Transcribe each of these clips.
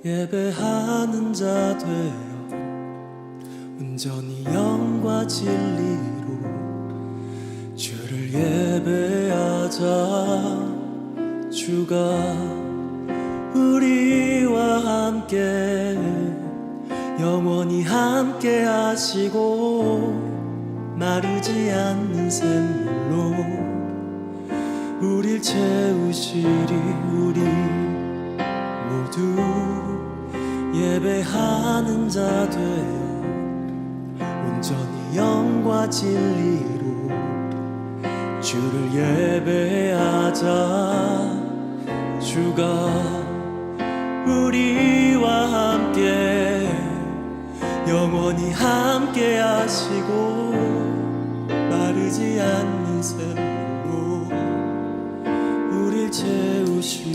예배하는 자 되어 온전히 영과 진리로 주를 예배하자. 주가 우리와 함께 영원히 함께 하시고 마르지 않는 샘물로 우릴 채우시리. 우리 모두 예배하는 자 되어 온전히 영과 진리로 주를 예배하자. 주가 우리와 함께 영원히 함께 하시고 마르지 않는 샘물로 우릴 채우시리라.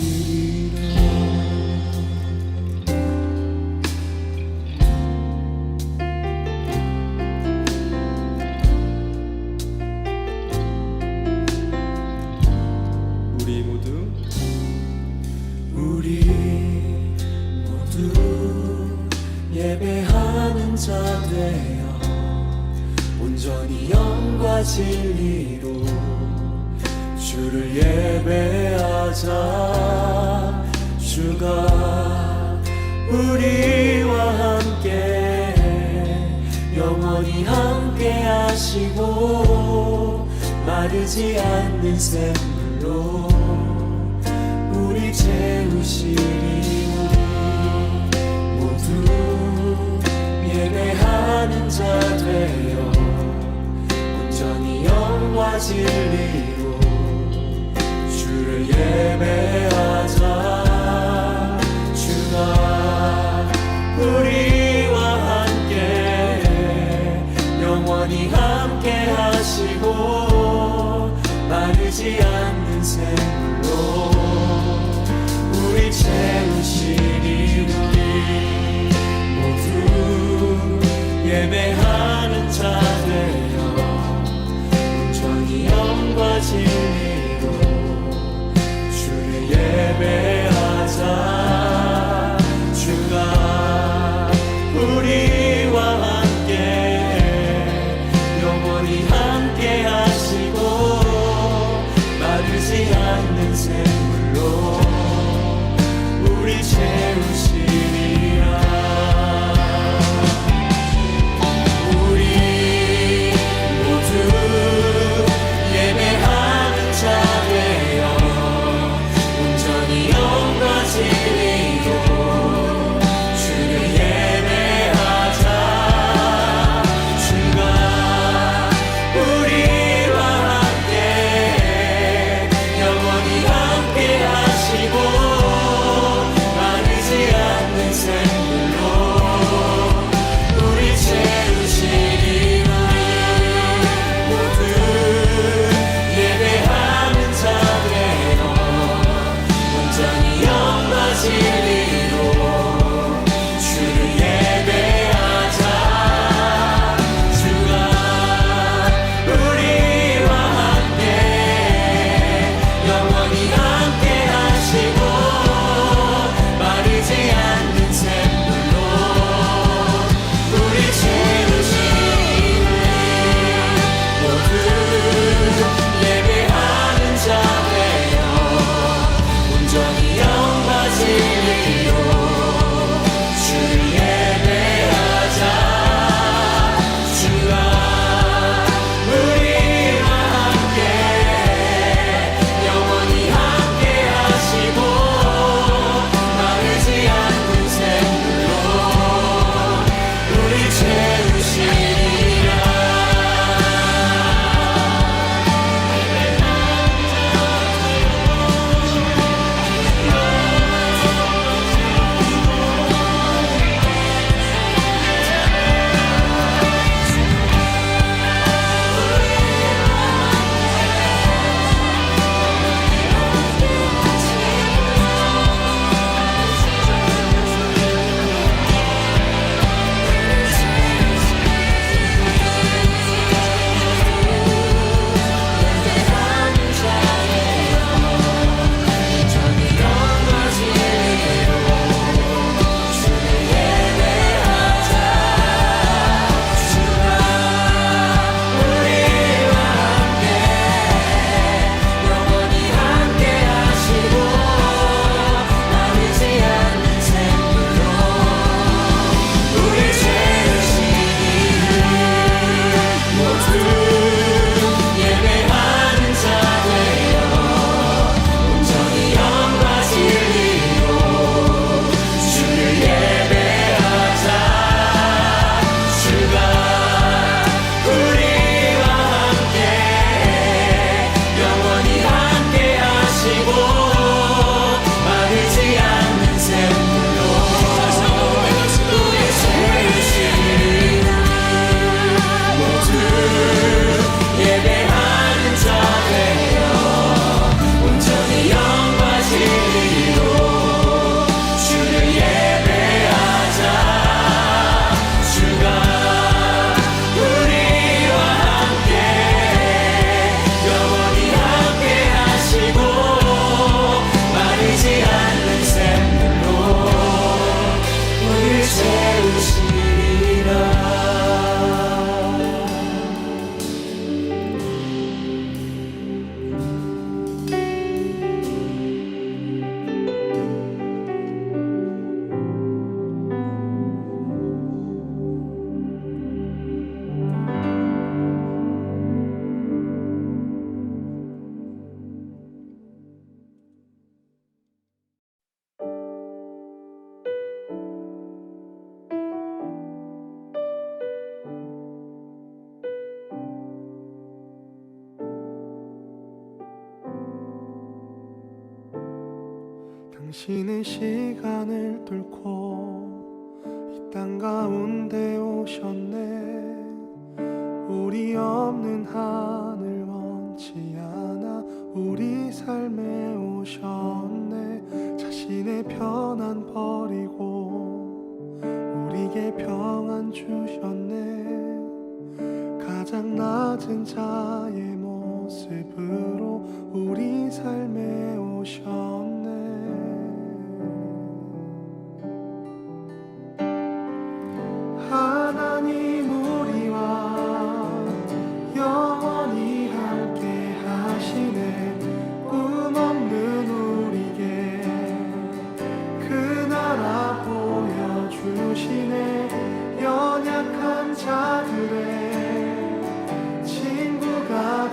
우리 모두 예배하는 자 되어 온전히 영과 진리로 주를 예배하자. 주가 우리와 함께 영원히 함께 하시고 마르지 않는 샘물로 우리 채우시리. 우리 모두 예배하는 자 되어 온전히 영과 진리로 주를 예배하자. 주가 우리와 함께 영원히 함께 하시고 마르지 않는 샘물로 우리 채우시리. 우리 모두 예배하는 자 되어 온전히 영과 진리로 주를 예배하자. 주가 우리와 함께 영원히 함께 하시고 마르지 않는 샘물로 우리 채우시리라. 우리 모두 예배하는 자 당신의 시간을 뚫고 이 땅 가운데 오셨네. 우리 없는 하늘 원치 않아 우리 삶에 오셨네. 자신의 편안 버리고 우리에게 평안 주셨네. 가장 낮은 자의 모습으로 우리 삶에 오셨네. 하나님 우리와 영원히 함께 하시네. 꿈 없는 우리에게 그 나라 보여주시네. 연약한 자들의 친구가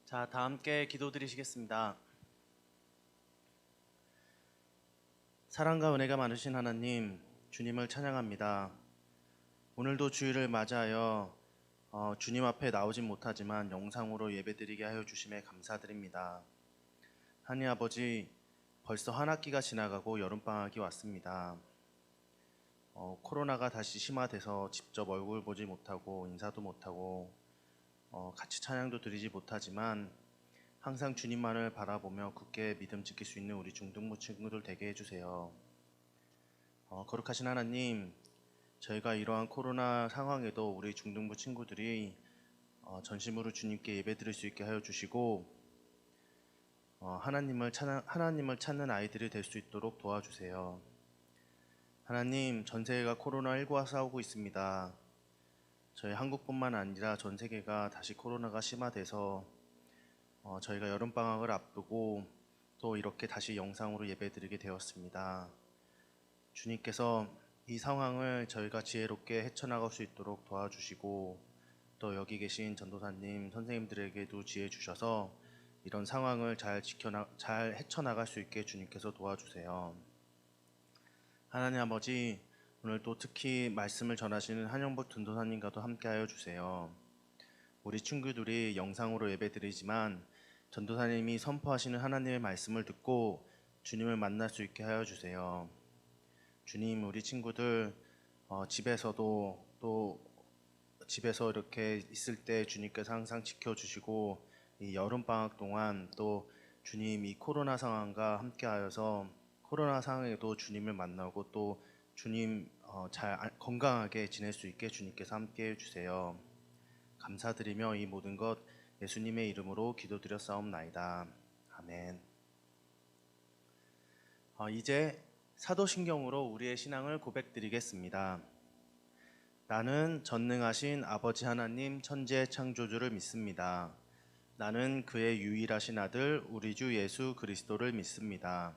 자, 다 함께 기도드리시겠습니다. 사랑과 은혜가 많으신 하나님, 주님을 찬양합니다. 오늘도 주일을 맞이하여 주님 앞에 나오진 못하지만 영상으로 예배드리게 하여 주심에 감사드립니다. 하나님 아버지, 벌써 한 학기가 지나가고 여름방학이 왔습니다. 코로나가 다시 심화돼서 직접 얼굴 보지 못하고 인사도 못하고 같이 찬양도 드리지 못하지만 항상 주님만을 바라보며 굳게 믿음 지킬 수 있는 우리 중등부 친구들 되게 해주세요. 거룩하신 하나님, 저희가 이러한 코로나 상황에도 우리 중등부 친구들이 전심으로 주님께 예배드릴 수 있게 하여 주시고 하나님을 찾는 아이들이 될 수 있도록 도와주세요. 하나님, 전 세계가 코로나19와 싸우고 있습니다. 저희 한국뿐만 아니라 전 세계가 다시 코로나가 심화돼서 저희가 여름방학을 앞두고 또 이렇게 다시 영상으로 예배드리게 되었습니다. 주님께서 이 상황을 저희가 지혜롭게 헤쳐나갈 수 있도록 도와주시고 또 여기 계신 전도사님, 선생님들에게도 지혜 주셔서 이런 상황을 잘 헤쳐나갈 수 있게 주님께서 도와주세요. 하나님 아버지, 오늘 또 특히 말씀을 전하시는 한영복 전도사님과도 함께하여 주세요. 우리 친구들이 영상으로 예배드리지만 전도사님이 선포하시는 하나님의 말씀을 듣고 주님을 만날 수 있게 하여 주세요. 주님, 우리 친구들 집에서도 또 집에서 이렇게 있을 때 주님께서 항상 지켜주시고 이 여름방학 동안 또 주님 이 코로나 상황과 함께하여서 코로나 상황에도 주님을 만나고 또 주님 잘 건강하게 지낼 수 있게 주님께서 함께해 주세요. 감사드리며 이 모든 것 예수님의 이름으로 기도드렸사옵나이다. 아멘. 이제 사도신경으로 우리의 신앙을 고백드리겠습니다. 나는 전능하신 아버지 하나님 천지의 창조주를 믿습니다. 나는 그의 유일하신 아들 우리 주 예수 그리스도를 믿습니다.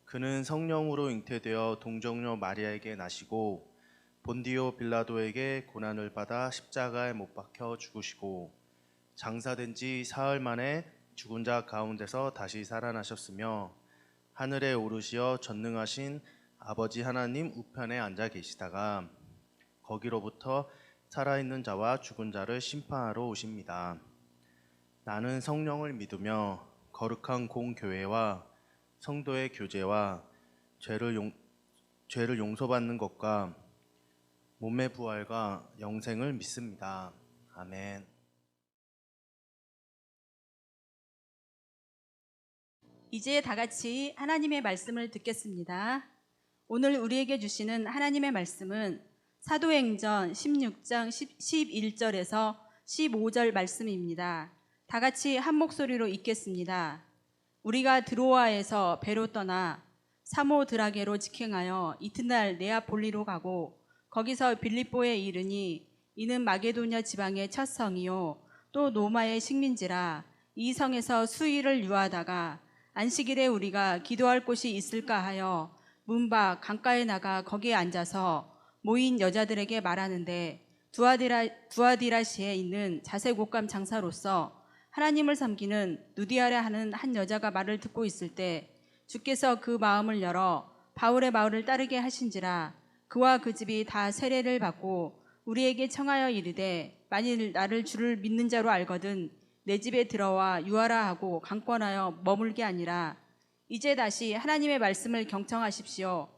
그는 성령으로 잉태되어 동정녀 마리아에게 나시고 본디오 빌라도에게 고난을 받아 십자가에 못 박혀 죽으시고 장사된 지 사흘 만에 죽은 자 가운데서 다시 살아나셨으며 하늘에 오르시어 전능하신 아버지 하나님 우편에 앉아 계시다가 거기로부터 살아있는 자와 죽은 자를 심판하러 오십니다. 나는 성령을 믿으며 거룩한 공교회와 성도의 교제와 죄를 용서받는 것과 몸의 부활과 영생을 믿습니다. 아멘. 이제 다 같이 하나님의 말씀을 듣겠습니다. 오늘 우리에게 주시는 하나님의 말씀은 사도행전 16장 11절에서 15절 말씀입니다. 다 같이 한 목소리로 읽겠습니다. 우리가 드로아에서 배로 떠나 사모드라게로 직행하여 이튿날 네아폴리로 가고 거기서 빌립보에 이르니 이는 마게도냐 지방의 첫 성이요 또 로마의 식민지라. 이 성에서 수일을 유하다가 안식일에 우리가 기도할 곳이 있을까 하여 문 밖 강가에 나가 거기에 앉아서 모인 여자들에게 말하는데 두아디라시에 있는 자색옷감 장사로서 하나님을 섬기는 누디아라 하는 한 여자가 말을 듣고 있을 때 주께서 그 마음을 열어 바울의 말을 따르게 하신지라. 그와 그 집이 다 세례를 받고 우리에게 청하여 이르되 만일 나를 주를 믿는 자로 알거든 내 집에 들어와 유하라 하고 강권하여 머물게 아니라. 이제 다시 하나님의 말씀을 경청하십시오.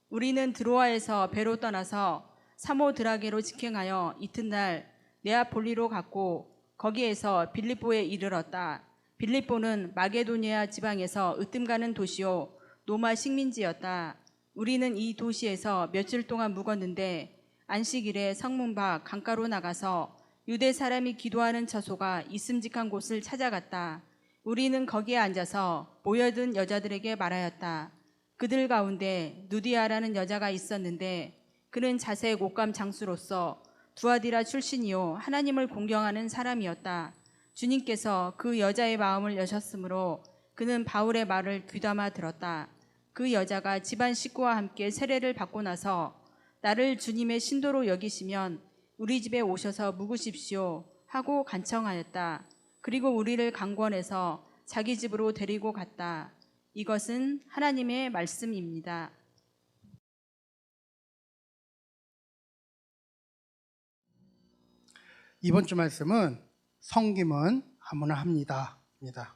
우리는 드로아에서 배로 떠나서 사모드라게로 직행하여 이튿날 네아폴리로 갔고 거기에서 빌립보에 이르렀다. 빌립보는 마게도니아 지방에서 으뜸가는 도시요 로마 식민지였다. 우리는 이 도시에서 며칠 동안 묵었는데 안식일에 성문 밖 강가로 나가서 유대 사람이 기도하는 처소가 있음직한 곳을 찾아갔다. 우리는 거기에 앉아서 모여든 여자들에게 말하였다. 그들 가운데 누디아라는 여자가 있었는데 그는 자색 옷감 장수로서 두아디라 출신이요 하나님을 공경하는 사람이었다. 주님께서 그 여자의 마음을 여셨으므로 그는 바울의 말을 귀담아 들었다. 그 여자가 집안 식구와 함께 세례를 받고 나서 나를 주님의 신도로 여기시면 우리 집에 오셔서 묵으십시오 하고 간청하였다. 그리고 우리를 강권해서 자기 집으로 데리고 갔다. 이것은 하나님의 말씀입니다. 이번 주 말씀은 섬김은 아무나 합니다.입니다.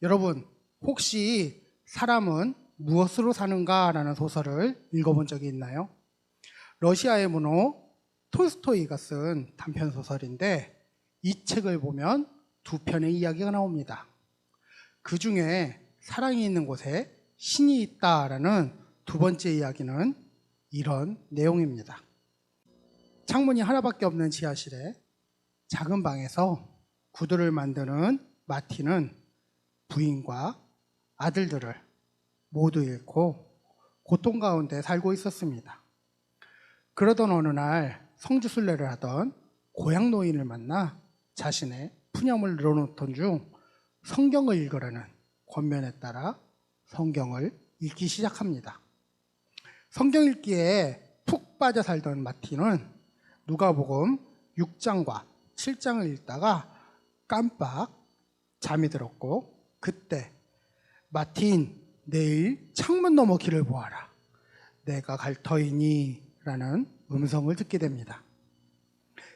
여러분, 혹시 사람은 무엇으로 사는가라는 소설을 읽어본 적이 있나요? 러시아의 문호 톨스토이가 쓴 단편 소설인데 이 책을 보면 두 편의 이야기가 나옵니다. 그 중에 사랑이 있는 곳에 신이 있다라는 두 번째 이야기는 이런 내용입니다. 창문이 하나밖에 없는 지하실에 작은 방에서 구두를 만드는 마틴은 부인과 아들들을 모두 잃고 고통 가운데 살고 있었습니다. 그러던 어느 날 성지순례를 하던 고향 노인을 만나 자신의 푸념을 늘어놓던 중 성경을 읽으라는 권면에 따라 성경을 읽기 시작합니다. 성경 읽기에 푹 빠져 살던 마틴은 누가복음 6장과 7장을 읽다가 깜빡 잠이 들었고, 그때 마틴, 내일 창문 너머 길을 보아라. 내가 갈 터이니 라는 음성을 듣게 됩니다.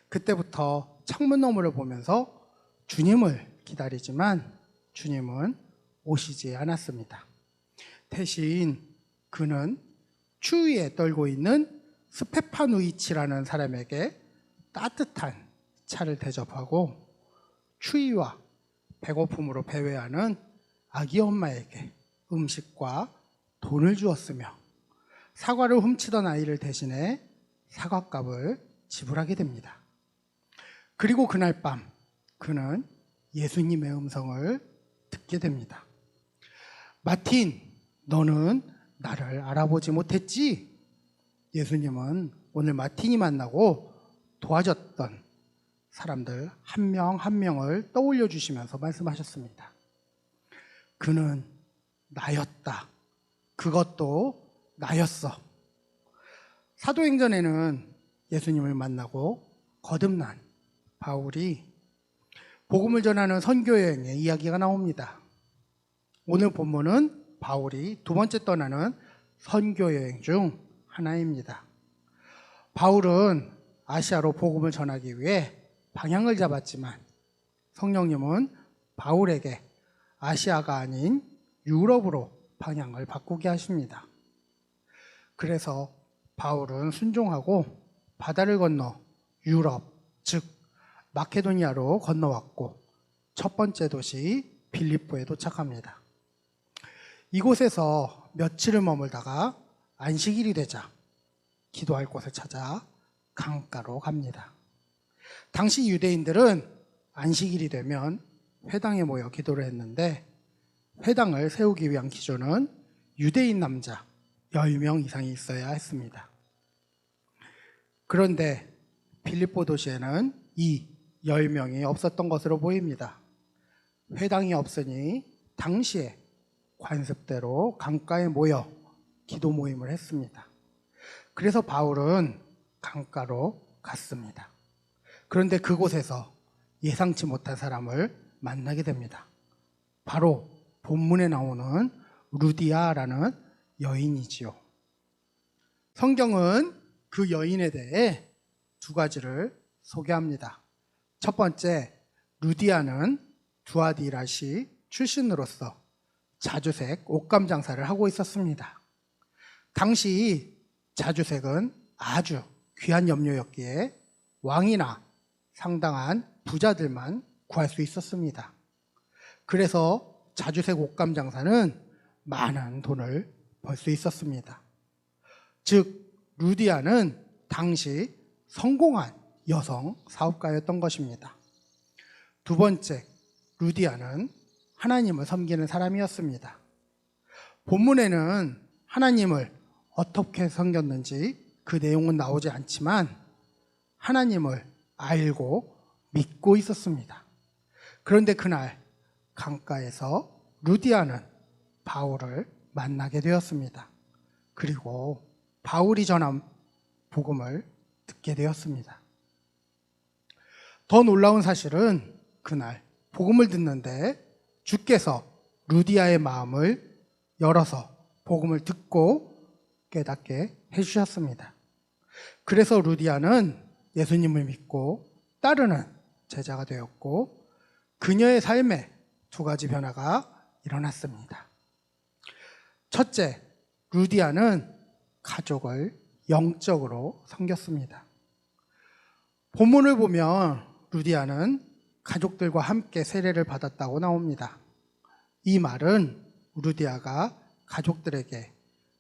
그때부터 창문 너머를 보면서 주님을 기다리지만 주님은 오시지 않았습니다. 대신 그는 추위에 떨고 있는 스테파누이치라는 사람에게 따뜻한 차를 대접하고 추위와 배고픔으로 배회하는 아기 엄마에게 음식과 돈을 주었으며 사과를 훔치던 아이를 대신해 사과값을 지불하게 됩니다. 그리고 그날 밤 그는 예수님의 음성을 듣게 됩니다. 마틴, 너는 나를 알아보지 못했지? 예수님은 오늘 마틴이 만나고 도와줬던 사람들 한 명 한 명을 떠올려 주시면서 말씀하셨습니다. 그는 나였다. 그것도 나였어. 사도행전에는 예수님을 만나고 거듭난 바울이 복음을 전하는 선교여행의 이야기가 나옵니다. 오늘 본문은 바울이 두 번째 떠나는 선교여행 중 하나입니다. 바울은 아시아로 복음을 전하기 위해 방향을 잡았지만 성령님은 바울에게 아시아가 아닌 유럽으로 방향을 바꾸게 하십니다. 그래서 바울은 순종하고 바다를 건너 유럽, 즉 마케도니아로 건너왔고 첫 번째 도시 빌립보에 도착합니다. 이곳에서 며칠을 머물다가 안식일이 되자 기도할 곳을 찾아 강가로 갑니다. 당시 유대인들은 안식일이 되면 회당에 모여 기도를 했는데 회당을 세우기 위한 기준은 유대인 남자 10명 이상이 있어야 했습니다. 그런데 빌립보 도시에는 이 10명이 없었던 것으로 보입니다. 회당이 없으니 당시에 관습대로 강가에 모여 기도 모임을 했습니다. 그래서 바울은 강가로 갔습니다. 그런데 그곳에서 예상치 못한 사람을 만나게 됩니다. 바로 본문에 나오는 루디아라는 여인이지요. 성경은 그 여인에 대해 두 가지를 소개합니다. 첫 번째, 루디아는 두아디라시 출신으로서 자주색 옷감 장사를 하고 있었습니다. 당시 자주색은 아주 귀한 염료였기에 왕이나 상당한 부자들만 구할 수 있었습니다. 그래서 자주색 옷감 장사는 많은 돈을 벌 수 있었습니다. 즉 루디아는 당시 성공한 여성 사업가였던 것입니다. 두 번째, 루디아는 하나님을 섬기는 사람이었습니다. 본문에는 하나님을 어떻게 섬겼는지 그 내용은 나오지 않지만 하나님을 알고 믿고 있었습니다. 그런데 그날 강가에서 루디아는 바울을 만나게 되었습니다. 그리고 바울이 전한 복음을 듣게 되었습니다. 더 놀라운 사실은 그날 복음을 듣는데 주께서 루디아의 마음을 열어서 복음을 듣고 깨닫게 해주셨습니다. 그래서 루디아는 예수님을 믿고 따르는 제자가 되었고 그녀의 삶에 두 가지 변화가 일어났습니다. 첫째, 루디아는 가족을 영적으로 섬겼습니다. 본문을 보면 루디아는 가족들과 함께 세례를 받았다고 나옵니다. 이 말은 루디아가 가족들에게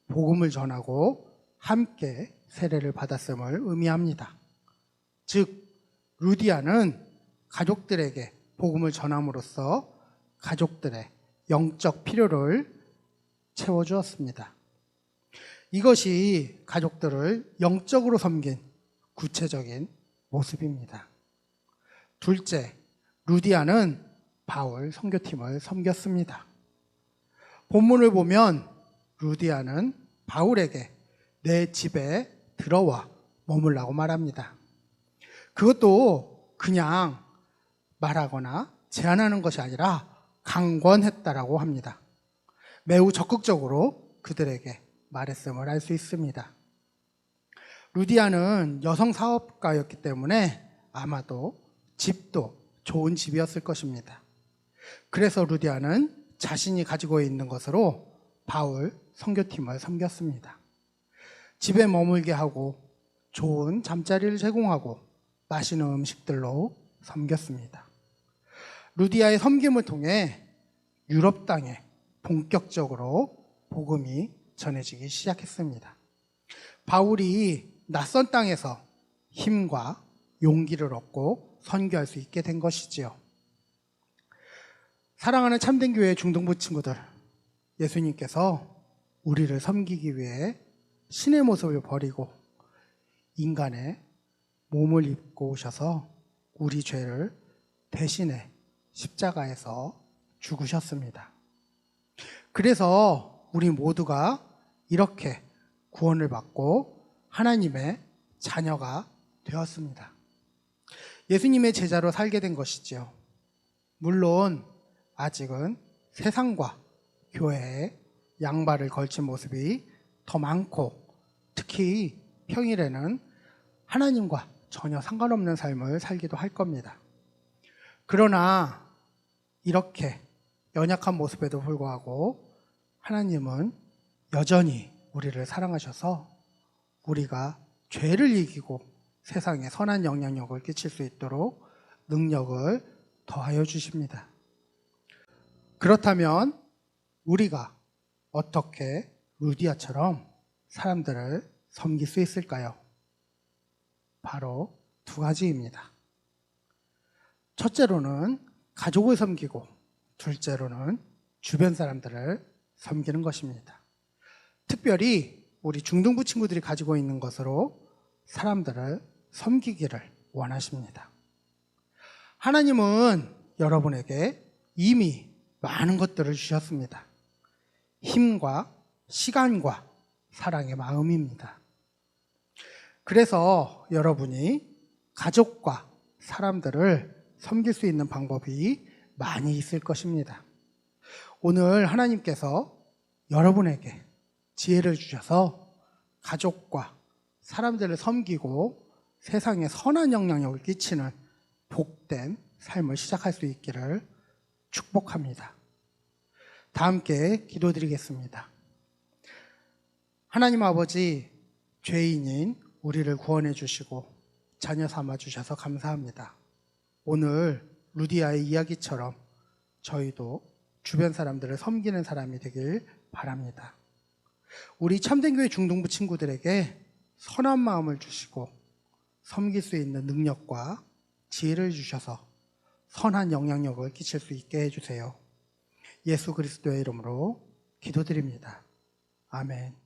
복음을 전하고 함께 세례를 받았음을 의미합니다. 즉, 루디아는 가족들에게 복음을 전함으로써 가족들의 영적 필요를 채워주었습니다. 이것이 가족들을 영적으로 섬긴 구체적인 모습입니다. 둘째, 루디아는 바울 선교팀을 섬겼습니다. 본문을 보면 루디아는 바울에게 내 집에 들어와 머물라고 말합니다. 그것도 그냥 말하거나 제안하는 것이 아니라 강권했다라고 합니다. 매우 적극적으로 그들에게 말했음을 알 수 있습니다. 루디아는 여성 사업가였기 때문에 아마도 집도 좋은 집이었을 것입니다. 그래서 루디아는 자신이 가지고 있는 것으로 바울 선교팀을 섬겼습니다. 집에 머물게 하고 좋은 잠자리를 제공하고 맛있는 음식들로 섬겼습니다. 루디아의 섬김을 통해 유럽 땅에 본격적으로 복음이 전해지기 시작했습니다. 바울이 낯선 땅에서 힘과 용기를 얻고 선교할 수 있게 된 것이지요. 사랑하는 참된 교회 중등부 친구들, 예수님께서 우리를 섬기기 위해 신의 모습을 버리고 인간의 몸을 입고 오셔서 우리 죄를 대신에 십자가에서 죽으셨습니다. 그래서 우리 모두가 이렇게 구원을 받고 하나님의 자녀가 되었습니다. 예수님의 제자로 살게 된 것이지요. 물론 아직은 세상과 교회에 양발을 걸친 모습이 더 많고 특히 평일에는 하나님과 전혀 상관없는 삶을 살기도 할 겁니다. 그러나 이렇게 연약한 모습에도 불구하고 하나님은 여전히 우리를 사랑하셔서 우리가 죄를 이기고 세상에 선한 영향력을 끼칠 수 있도록 능력을 더하여 주십니다. 그렇다면 우리가 어떻게 루디아처럼 사람들을 섬길 수 있을까요? 바로 두 가지입니다. 첫째로는 가족을 섬기고 둘째로는 주변 사람들을 섬기는 것입니다. 특별히 우리 중등부 친구들이 가지고 있는 것으로 사람들을 섬기기를 원하십니다. 하나님은 여러분에게 이미 많은 것들을 주셨습니다. 힘과 시간과 사랑의 마음입니다. 그래서 여러분이 가족과 사람들을 섬길 수 있는 방법이 많이 있을 것입니다. 오늘 하나님께서 여러분에게 지혜를 주셔서 가족과 사람들을 섬기고 세상에 선한 영향력을 끼치는 복된 삶을 시작할 수 있기를 축복합니다. 다 함께 기도드리겠습니다. 하나님 아버지, 죄인인 우리를 구원해 주시고 자녀 삼아 주셔서 감사합니다. 오늘 루디아의 이야기처럼 저희도 주변 사람들을 섬기는 사람이 되길 바랍니다. 우리 참된교회 중등부 친구들에게 선한 마음을 주시고 섬길 수 있는 능력과 지혜를 주셔서 선한 영향력을 끼칠 수 있게 해주세요. 예수 그리스도의 이름으로 기도드립니다. 아멘.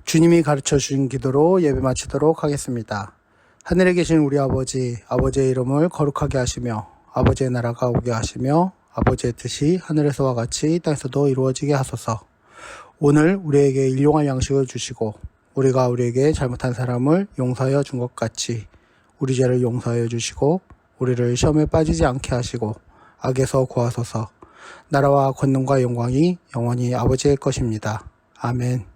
주님이 가르쳐 주신 기도로 예배 마치도록 하겠습니다. 하늘에 계신 우리 아버지, 아버지의 이름을 거룩하게 하시며 아버지의 나라가 오게 하시며 아버지의 뜻이 하늘에서와 같이 땅에서도 이루어지게 하소서. 오늘 우리에게 일용할 양식을 주시고 우리가 우리에게 잘못한 사람을 용서하여 준 것 같이 우리 죄를 용서하여 주시고 우리를 시험에 빠지지 않게 하시고 악에서 구하소서. 나라와 권능과 영광이 영원히 아버지의 것입니다. 아멘.